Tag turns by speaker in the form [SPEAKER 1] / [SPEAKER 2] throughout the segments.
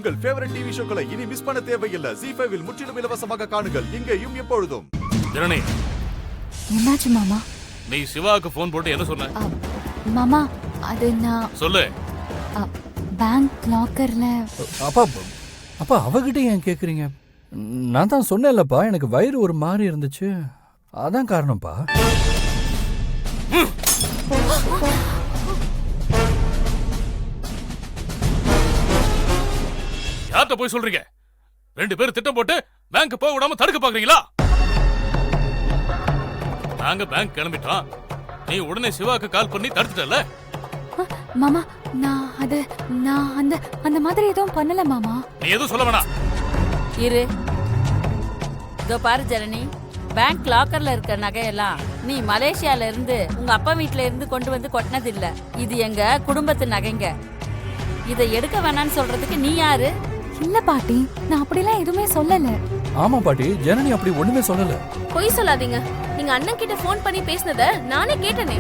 [SPEAKER 1] உங்கள் favourite TV ஷோக்களை இனி miss பண்ண தேவையில்லை. ZEE5 இல் முற்றிலும் இலவசமாக காணுங்கள். இங்கேயும் எப்பொழுதும்.
[SPEAKER 2] ஜனனி,
[SPEAKER 3] என்னாச்சு மாமா?
[SPEAKER 2] நீ சிவாவுக்கு போன் போட்டு என்ன சொன்ன?
[SPEAKER 3] மாமா அது நான்
[SPEAKER 2] சொல்லு.
[SPEAKER 3] பேங்க் லாக்கர்ல.
[SPEAKER 4] அப்பா அப்பா அவகிட்ட ஏன் கேக்குறீங்க? நான் தான் சொன்னேன்லப்பா, எனக்கு வயிறு ஒரு மாதிரி இருந்துச்சு, அதான் காரணம்ப்பா.
[SPEAKER 2] யார்கிட்ட போய் சொல்றீங்க? 2 பேரும் திட்டம் போட்டு பேங்க் போக விடாம தடுக்க பாக்குறீங்களா? நாங்க பேங்க் கிளம்பிட்டோம், நீ உடனே சிவாக்கு கால் பண்ணி தடுத்துட்டல.
[SPEAKER 3] மாமா நான் அந்த மாதிரி எதுவும் பண்ணல மாமா.
[SPEAKER 2] நீ எதுவும் சொல்ல வேணாம்.
[SPEAKER 5] இரு, இதோ பாரு ஜனனி, பேங்க் லாக்கர்ல இருக்க நகையெல்லாம் நீ மலேசியால இருந்து உங்க அப்பா வீட்டுல இருந்து கொண்டு வந்து கொட்டினது இல்ல. இது எங்க குடும்பத்து நகைங்க. இதை எடுக்க வேணான்னு சொல்றதுக்கு நீ யாரு?
[SPEAKER 3] இல்ல பாட்டி, நான் அப்படிலாம் எதுவுமே சொல்லல.
[SPEAKER 4] ஆமா பாட்டி, ஜனனி அப்படி ஒண்ணுமே சொல்லல.
[SPEAKER 6] பொய் சொல்லாதீங்க. நீங்க அண்ணன் கிட்ட போன் பண்ணி பேசினத நானே கேட்டனே.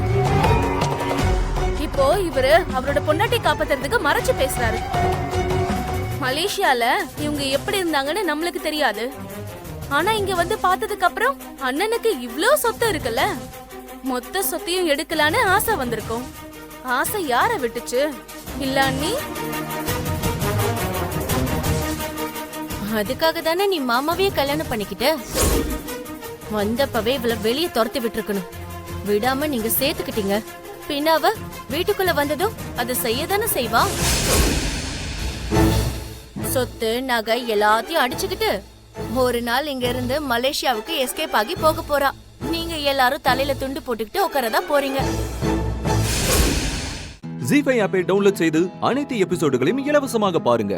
[SPEAKER 6] இப்போ இவரு அவரோட பொண்டாட்டி காப்பாத்துறதுக்கு மறைச்சு பேசுறாரு. மலேசியால இவங்க எப்படி இருந்தாங்கன்னு நம்மளுக்கு தெரியாது. ஆனா இங்க வந்து பார்த்ததுக்கு அப்புறம் அண்ணனுக்கு இவ்ளோ சொத்து இருக்குல்ல, மொத்த சொத்தையும் எடுக்கலான்னு ஆசை வந்திருக்கும். ஆசை யார விட்டுச்சு? இல்ல அண்ணி,
[SPEAKER 7] அதுக்காக தானே நீ மாமாவையே கல்யாணம் பண்ணிக்கிட்ட. வந்தப்பவே இவள வெளியே துரத்தி விட்டுருக்கணும். விடாம நீங்க சேர்த்துக்கிட்டீங்க. பின்ன அவ வீட்டுக்குள்ள வந்ததும் அதை செய்யதானே செய்வா. சொத்து நகை எல்லாத்தையும் அடிச்சுக்கிட்டு ஒரு நாள் இங்க இருந்து மலேசியாவுக்கு எஸ்கேப் ஆகி போக போறா. நீங்க எல்லாரும் தலையில துண்டு போட்டுக்கிட்டு உட்காரதா போறீங்க.
[SPEAKER 8] ZEE5 ஆப்பை டவுன்லோட் செய்து அனைத்து எபிசோடுகளையும் இலவசமாக பாருங்க.